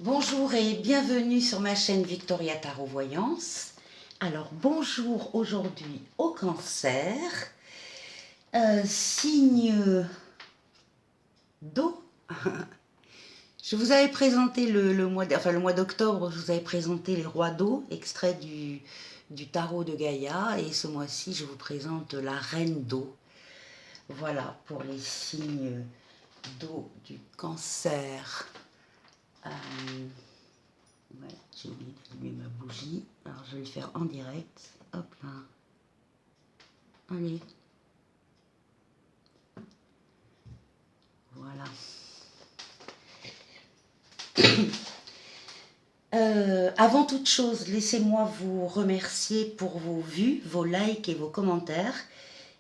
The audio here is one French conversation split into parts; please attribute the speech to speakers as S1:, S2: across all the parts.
S1: Bonjour et bienvenue sur ma chaîne Victoria Tarot Voyance. Alors bonjour aujourd'hui au Cancer, signe d'eau. Je vous avais présenté le mois d'octobre, je vous avais présenté les rois d'eau, extrait du tarot de Gaïa, et ce mois-ci je vous présente la reine d'eau. Voilà pour les signes d'eau du Cancer. Ouais, j'ai oublié d'allumer ma bougie. Alors je vais le faire en direct. Hop là. Allez. Voilà. Avant toute chose, laissez-moi vous remercier pour vos vues, vos likes et vos commentaires.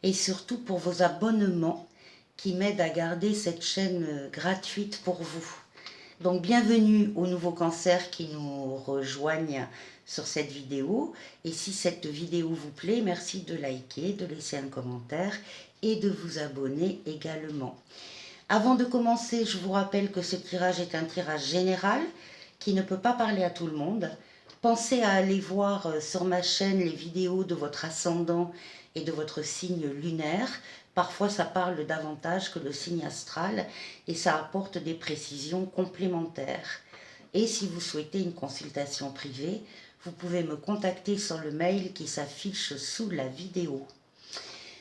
S1: Et surtout pour vos abonnements qui m'aident à garder cette chaîne gratuite pour vous. Donc bienvenue aux nouveaux cancers qui nous rejoignent sur cette vidéo. Et si cette vidéo vous plaît, merci de liker, de laisser un commentaire et de vous abonner également. Avant de commencer, je vous rappelle que ce tirage est un tirage général qui ne peut pas parler à tout le monde. Pensez à aller voir sur ma chaîne les vidéos de votre ascendant et de votre signe lunaire. Parfois, ça parle davantage que le signe astral et ça apporte des précisions complémentaires. Et si vous souhaitez une consultation privée, vous pouvez me contacter sur le mail qui s'affiche sous la vidéo.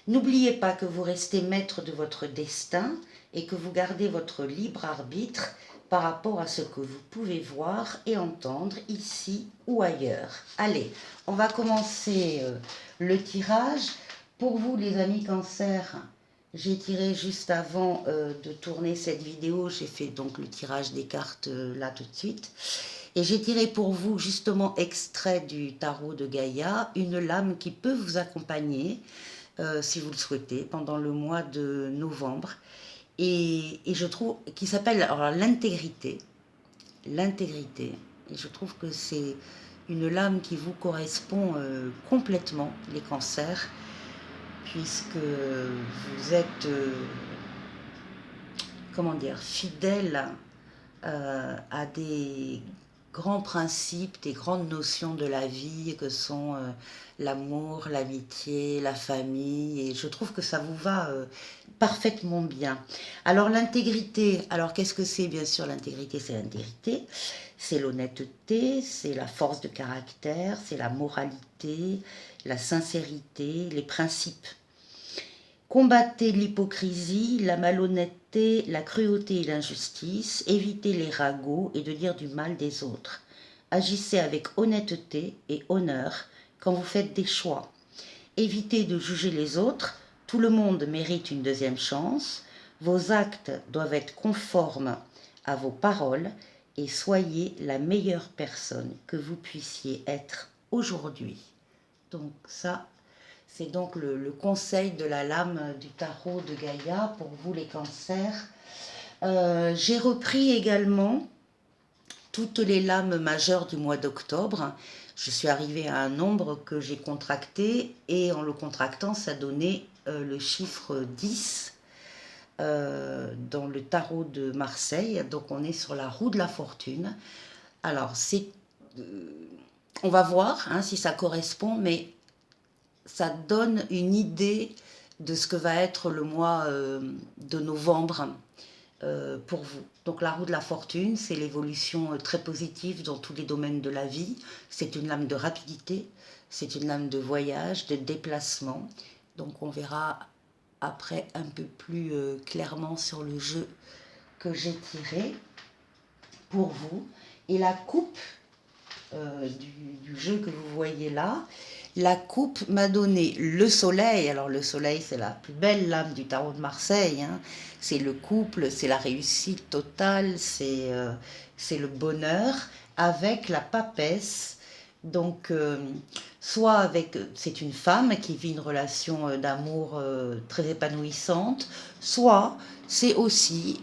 S1: N'oubliez pas que vous restez maître de votre destin et que vous gardez votre libre arbitre par rapport à ce que vous pouvez voir et entendre ici ou ailleurs. Allez, on va commencer le tirage. Pour vous les amis Cancer, j'ai tiré juste avant de tourner cette vidéo, j'ai fait donc le tirage des cartes là tout de suite. Et j'ai tiré pour vous justement extrait du tarot de Gaïa, une lame qui peut vous accompagner si vous le souhaitez pendant le mois de novembre. Et je trouve qui s'appelle l'intégrité. L'intégrité. Et je trouve que c'est une lame qui vous correspond complètement, les cancers, puisque vous êtes, comment dire, fidèle à des grands principes, des grandes notions de la vie que sont l'amour, l'amitié, la famille, et je trouve que ça vous va parfaitement bien. Alors l'intégrité, alors qu'est-ce que c'est? Bien sûr, l'intégrité, c'est l'honnêteté, c'est la force de caractère, c'est la moralité, la sincérité, les principes. Combattez l'hypocrisie, la malhonnêteté, la cruauté et l'injustice, évitez les ragots et de dire du mal des autres. Agissez avec honnêteté et honneur quand vous faites des choix. Évitez de juger les autres, tout le monde mérite une deuxième chance. Vos actes doivent être conformes à vos paroles et soyez la meilleure personne que vous puissiez être aujourd'hui. Donc ça, c'est donc le conseil de la lame du tarot de Gaïa pour vous les cancers. J'ai repris également toutes les lames majeures du mois d'octobre. Je suis arrivée à un nombre que j'ai contracté et en le contractant, ça donnait le chiffre 10 dans le tarot de Marseille. Donc on est sur la roue de la fortune. Alors on va voir si ça correspond, mais ça donne une idée de ce que va être le mois de novembre pour vous. Donc la roue de la fortune, c'est l'évolution très positive dans tous les domaines de la vie. C'est une lame de rapidité, c'est une lame de voyage, de déplacement. Donc on verra après un peu plus clairement sur le jeu que j'ai tiré pour vous. Et la coupe du jeu que vous voyez là, la coupe m'a donné le soleil. Alors le soleil, c'est la plus belle lame du tarot de Marseille. C'est le couple, c'est la réussite totale, c'est le bonheur avec la papesse. Donc, soit avec, c'est une femme qui vit une relation d'amour très épanouissante, soit c'est aussi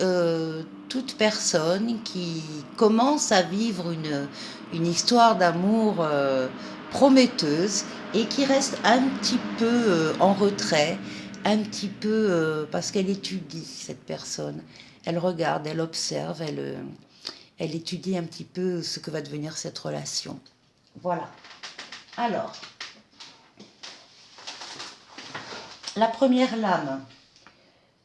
S1: toute personne qui commence à vivre une histoire d'amour prometteuse et qui reste un petit peu en retrait, un petit peu parce qu'elle étudie cette personne. Elle regarde, elle observe, elle étudie un petit peu ce que va devenir cette relation. Voilà. Alors, la première lame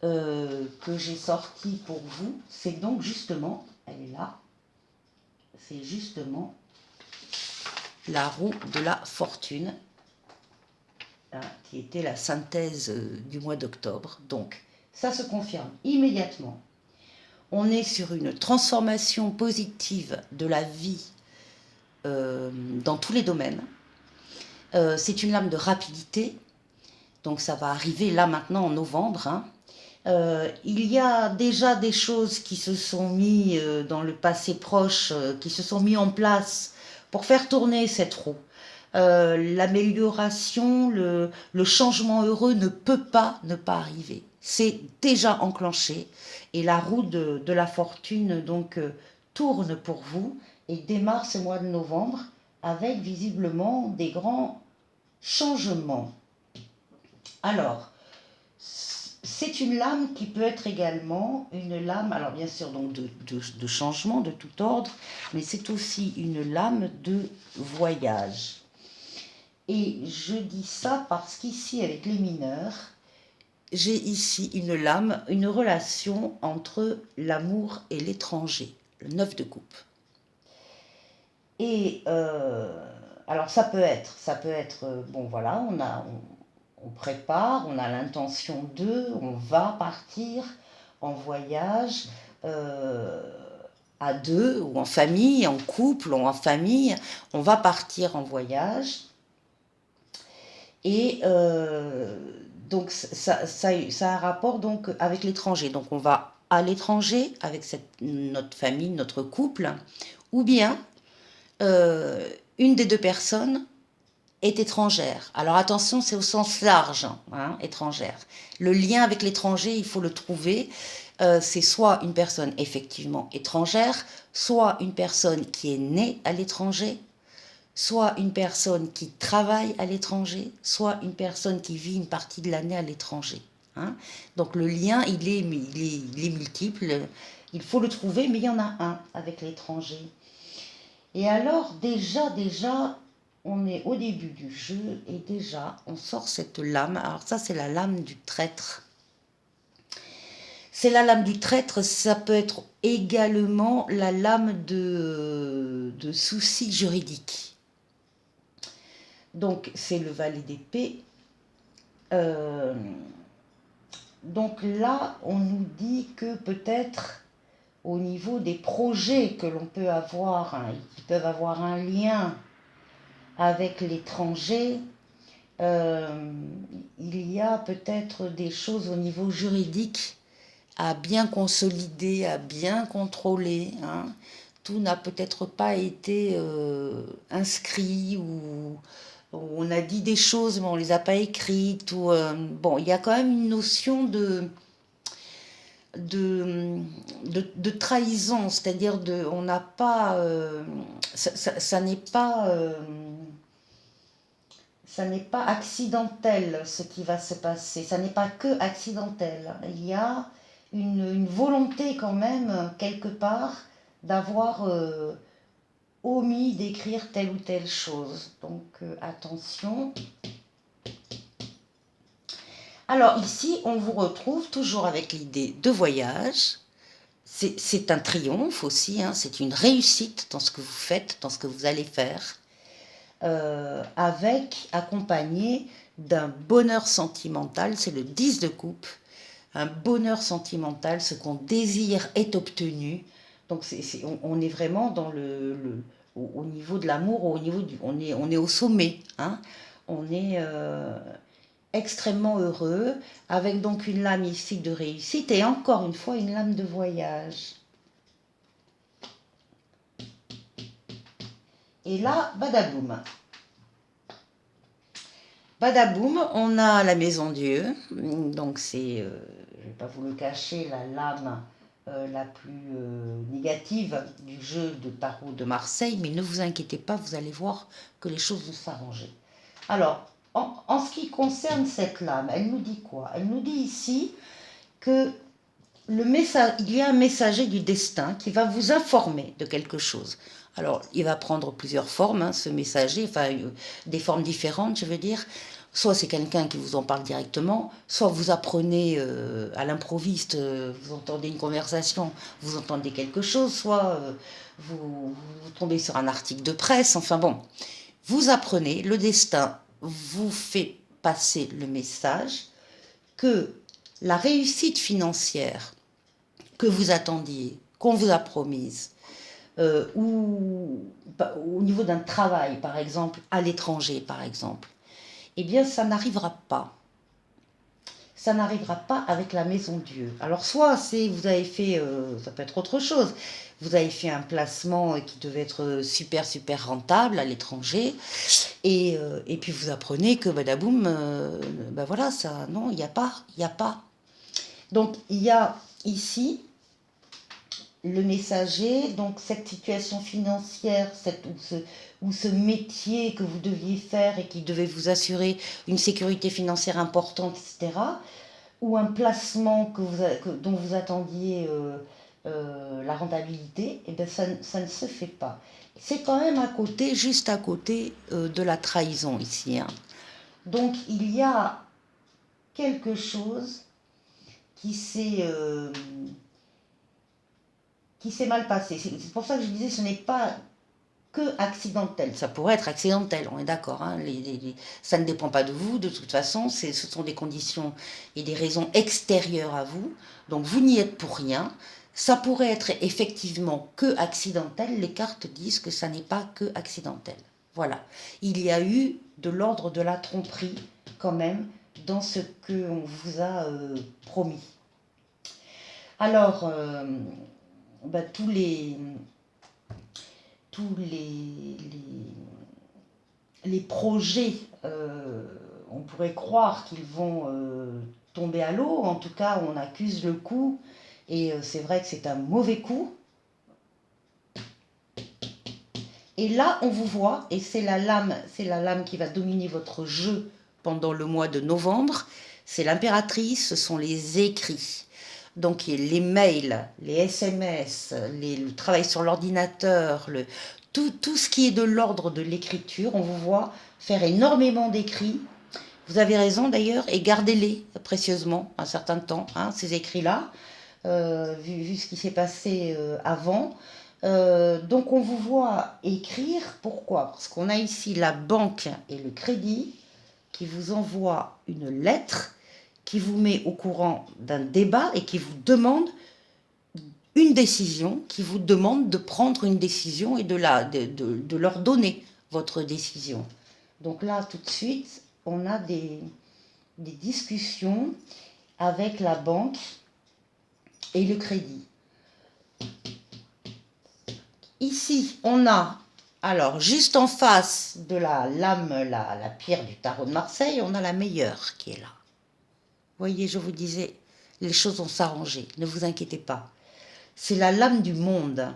S1: que j'ai sortie pour vous, c'est donc justement, elle est là, c'est justement la roue de la fortune, hein, qui était la synthèse du mois d'octobre. Donc, ça se confirme immédiatement. On est sur une transformation positive de la vie dans tous les domaines. C'est une lame de rapidité, donc ça va arriver là maintenant en novembre. Hein. Il y a déjà des choses qui se sont mises dans le passé proche, qui se sont mis en place pour faire tourner cette roue. L'amélioration, le changement heureux ne peut pas ne pas arriver. C'est déjà enclenché et la roue de la fortune donc tourne pour vous et démarre ce mois de novembre avec visiblement des grands changements. Alors, c'est une lame qui peut être également une lame, alors bien sûr donc de changement de tout ordre, mais c'est aussi une lame de voyage. Et je dis ça parce qu'ici avec les mineurs, j'ai ici une lame, une relation entre l'amour et l'étranger, le 9 de coupe. Et alors ça peut être, bon voilà, on prépare, on a l'intention on va partir en voyage à deux, ou en famille, en couple, ou en famille, on va partir en voyage. Et donc ça a un rapport donc avec l'étranger. Donc on va à l'étranger avec notre famille, notre couple, ou bien une des deux personnes est étrangère. Alors attention, c'est au sens large, hein, étrangère. Le lien avec l'étranger, il faut le trouver. C'est soit une personne effectivement étrangère, soit une personne qui est née à l'étranger, soit une personne qui travaille à l'étranger, soit une personne qui vit une partie de l'année à l'étranger. Hein. Donc le lien, il est multiple. Il faut le trouver, mais il y en a un avec l'étranger. Et alors déjà, on est au début du jeu et déjà, on sort cette lame. Alors ça, c'est la lame du traître. C'est la lame du traître, ça peut être également la lame de soucis juridiques. Donc, c'est le valet d'épée. Donc là, on nous dit que peut-être au niveau des projets que l'on peut avoir, hein, qui peuvent avoir un lien avec l'étranger, il y a peut-être des choses au niveau juridique à bien consolider, à bien contrôler. Hein. Tout n'a peut-être pas été inscrit ou on a dit des choses mais on ne les a pas écrites. Ou, bon, il y a quand même une notion de trahison, c'est-à-dire on n'a pas, ça n'est pas, ça n'est pas accidentel ce qui va se passer, ça n'est pas que accidentel. Il y a une volonté quand même, quelque part, d'avoir omis d'écrire telle ou telle chose. Donc attention. Alors ici, on vous retrouve toujours avec l'idée de voyage. C'est un triomphe aussi, hein, c'est une réussite dans ce que vous faites, dans ce que vous allez faire. Accompagné d'un bonheur sentimental, c'est le 10 de coupe, un bonheur sentimental, ce qu'on désire est obtenu. Donc on est vraiment dans au niveau de l'amour, on est au sommet, hein. On est extrêmement heureux, avec donc une lame ici de réussite et encore une fois une lame de voyage. Et là, badaboum. Badaboum, on a la maison Dieu, donc c'est, je ne vais pas vous le cacher, la lame la plus négative du jeu de tarot de Marseille, mais ne vous inquiétez pas, vous allez voir que les choses vont s'arranger. Alors, en ce qui concerne cette lame, elle nous dit quoi? Elle nous dit ici que il y a un messager du destin qui va vous informer de quelque chose. Alors, il va prendre plusieurs formes, hein, ce messager, enfin, des formes différentes, je veux dire. Soit c'est quelqu'un qui vous en parle directement, soit vous apprenez à l'improviste, vous entendez une conversation, vous entendez quelque chose, soit vous tombez sur un article de presse, enfin bon. Vous apprenez, le destin vous fait passer le message que la réussite financière que vous attendiez, qu'on vous a promise, ou au niveau d'un travail, par exemple, à l'étranger, par exemple, eh bien, ça n'arrivera pas. Ça n'arrivera pas avec la maison Dieu. Alors, soit c'est, vous avez fait, ça peut être autre chose, vous avez fait un placement qui devait être super, super rentable à l'étranger, et puis vous apprenez que, badaboum, ben voilà, ça, non, il n'y a pas, il n'y a pas. Donc, il y a ici le messager, donc cette situation financière, ou ce métier que vous deviez faire et qui devait vous assurer une sécurité financière importante, etc., ou un placement dont vous attendiez la rentabilité, et bien ça ne se fait pas. C'est quand même à côté, juste à côté de la trahison ici, hein. Donc il y a quelque chose qui s'est mal passé. C'est pour ça que je disais, ce n'est pas que accidentel. Ça pourrait être accidentel, on est d'accord, hein. Ça ne dépend pas de vous, de toute façon, ce sont des conditions et des raisons extérieures à vous, donc vous n'y êtes pour rien. Ça pourrait être effectivement que accidentel, les cartes disent que ça n'est pas que accidentel. Voilà. Il y a eu de l'ordre de la tromperie, quand même, dans ce qu'on vous a promis. Alors, bah, tous les projets, on pourrait croire qu'ils vont tomber à l'eau. En tout cas, on accuse le coup. Et c'est vrai que c'est un mauvais coup. Et là, on vous voit, et c'est la lame qui va dominer votre jeu pendant le mois de novembre. C'est l'impératrice, ce sont les écrits. Donc les mails, les SMS, le travail sur l'ordinateur, tout ce qui est de l'ordre de l'écriture, on vous voit faire énormément d'écrits. Vous avez raison d'ailleurs, et gardez-les précieusement un certain temps, hein, ces écrits-là, vu ce qui s'est passé avant. Donc on vous voit écrire, pourquoi? Parce qu'on a ici la banque et le crédit qui vous envoient une lettre qui vous met au courant d'un débat et qui vous demande une décision, qui vous demande de prendre une décision et de leur donner votre décision. Donc là, tout de suite, on a des discussions avec la banque et le crédit. Ici, on a, alors, juste en face de la lame, la pierre du tarot de Marseille, on a la meilleure qui est là. Voyez, je vous disais, les choses vont s'arranger, ne vous inquiétez pas. C'est la lame du monde.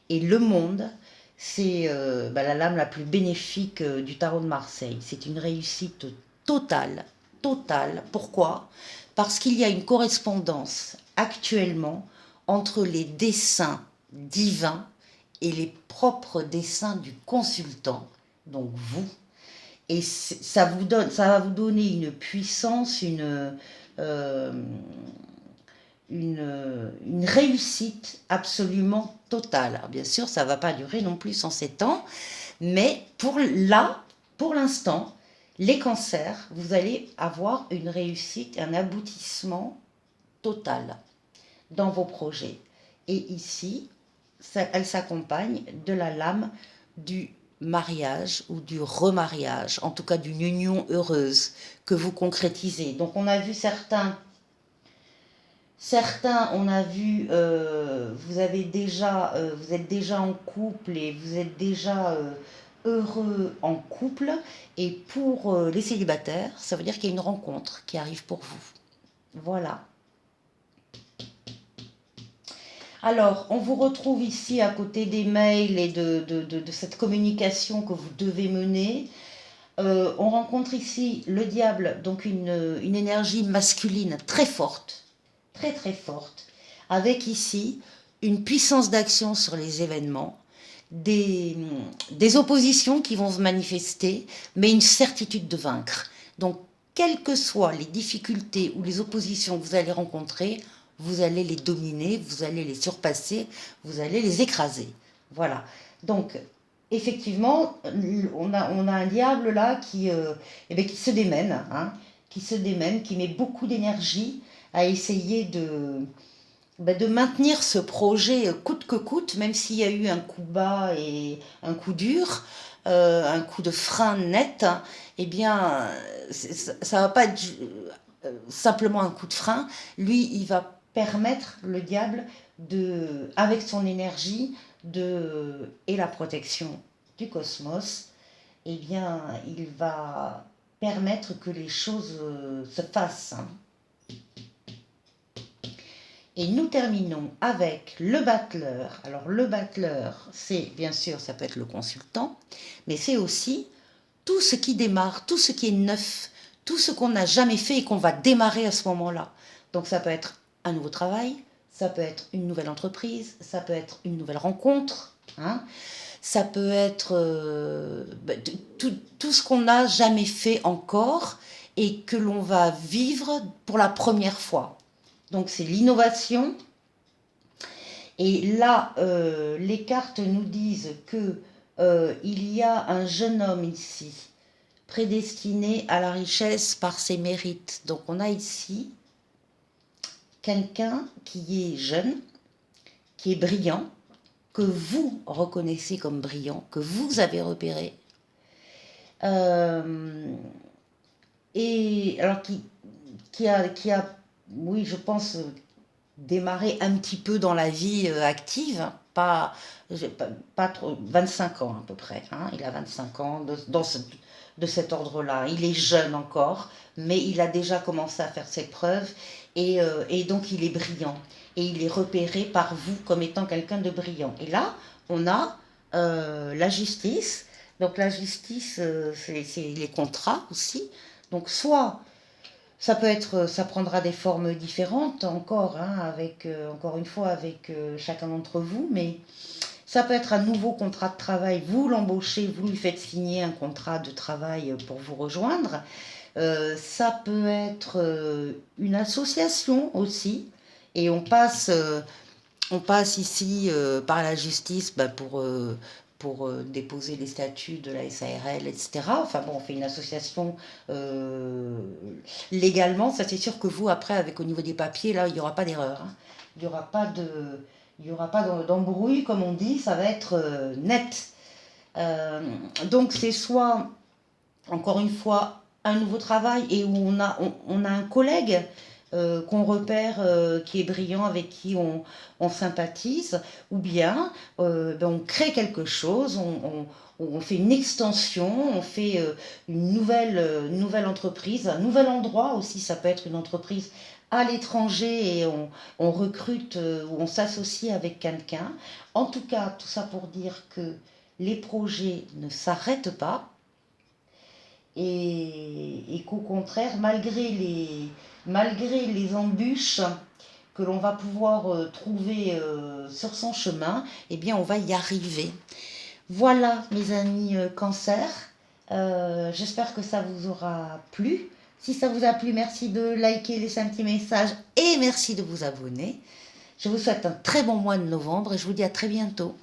S1: Et le monde, c'est la lame la plus bénéfique du tarot de Marseille. C'est une réussite totale, totale. Pourquoi? Parce qu'il y a une correspondance actuellement entre les desseins divins et les propres desseins du consultant, donc vous. Et ça va vous donner une puissance, euh, une réussite absolument totale. Alors bien sûr, ça ne va pas durer non plus 107 ans, mais pour l'instant, les cancers, vous allez avoir une réussite, un aboutissement total dans vos projets. Et ici, elle s'accompagne de la lame du mariage ou du remariage, en tout cas d'une union heureuse que vous concrétisez. Donc on a vu certains, on a vu, vous êtes déjà en couple et vous êtes déjà heureux en couple. Et pour les célibataires, ça veut dire qu'il y a une rencontre qui arrive pour vous. Voilà. Alors, on vous retrouve ici à côté des mails et de cette communication que vous devez mener. On rencontre ici le diable, donc une énergie masculine très forte, très très forte, avec ici une puissance d'action sur les événements, des, des oppositions qui vont se manifester, mais une certitude de vaincre. Donc, quelles que soient les difficultés ou les oppositions que vous allez rencontrer, vous allez les dominer, vous allez les surpasser, vous allez les écraser. Voilà. Donc, effectivement, on a un diable là qui se démène, hein, qui met beaucoup d'énergie à essayer de maintenir ce projet coûte que coûte, même s'il y a eu un coup bas et un coup dur, un coup de frein net, eh bien, ça va pas être simplement un coup de frein. Lui, il va permettre, le diable, avec son énergie et la protection du cosmos, eh bien, il va permettre que les choses se fassent. Et nous terminons avec le battleur. Alors le battleur, c'est bien sûr, ça peut être le consultant, mais c'est aussi tout ce qui démarre, tout ce qui est neuf, tout ce qu'on n'a jamais fait et qu'on va démarrer à ce moment-là. Donc ça peut être un nouveau travail, ça peut être une nouvelle entreprise, ça peut être une nouvelle rencontre, hein, ça peut être tout ce qu'on n'a jamais fait encore et que l'on va vivre pour la première fois. Donc c'est l'innovation. Et là, les cartes nous disent que il y a un jeune homme ici, prédestiné à la richesse par ses mérites. Donc on a ici quelqu'un qui est jeune, qui est brillant, que vous reconnaissez comme brillant, que vous avez repéré. Et alors qui a, oui, je pense, démarré un petit peu dans la vie active, pas trop, 25 ans à peu près, hein, il a 25 ans de cet ordre-là. Il est jeune encore, mais il a déjà commencé à faire ses preuves et donc il est brillant. Et il est repéré par vous comme étant quelqu'un de brillant. Et là, on a la justice. Donc la justice, c'est les contrats aussi. Donc soit ça prendra des formes différentes encore, hein, encore une fois avec chacun d'entre vous, mais ça peut être un nouveau contrat de travail. Vous l'embauchez, vous lui faites signer un contrat de travail pour vous rejoindre. Ça peut être une association aussi, et on passe ici par la justice pour déposer les statuts de la SARL, etc. Enfin bon, on fait une association légalement. Ça, c'est sûr que vous, après, avec au niveau des papiers, là, il n'y aura pas d'erreur, hein. Il n'y aura pas d'embrouille, comme on dit. Ça va être net. Donc, c'est soit, encore une fois, un nouveau travail et où on a un collègue qu'on repère, qui est brillant, avec qui on sympathise, ou bien on crée quelque chose, on fait une extension, on fait une nouvelle entreprise, un nouvel endroit aussi, ça peut être une entreprise à l'étranger et on recrute ou on s'associe avec quelqu'un. En tout cas, tout ça pour dire que les projets ne s'arrêtent pas et qu'au contraire, malgré les embûches que l'on va pouvoir trouver sur son chemin, eh bien, on va y arriver. Voilà, mes amis cancer. J'espère que ça vous aura plu. Si ça vous a plu, merci de liker, laisser un petit message et merci de vous abonner. Je vous souhaite un très bon mois de novembre et je vous dis à très bientôt.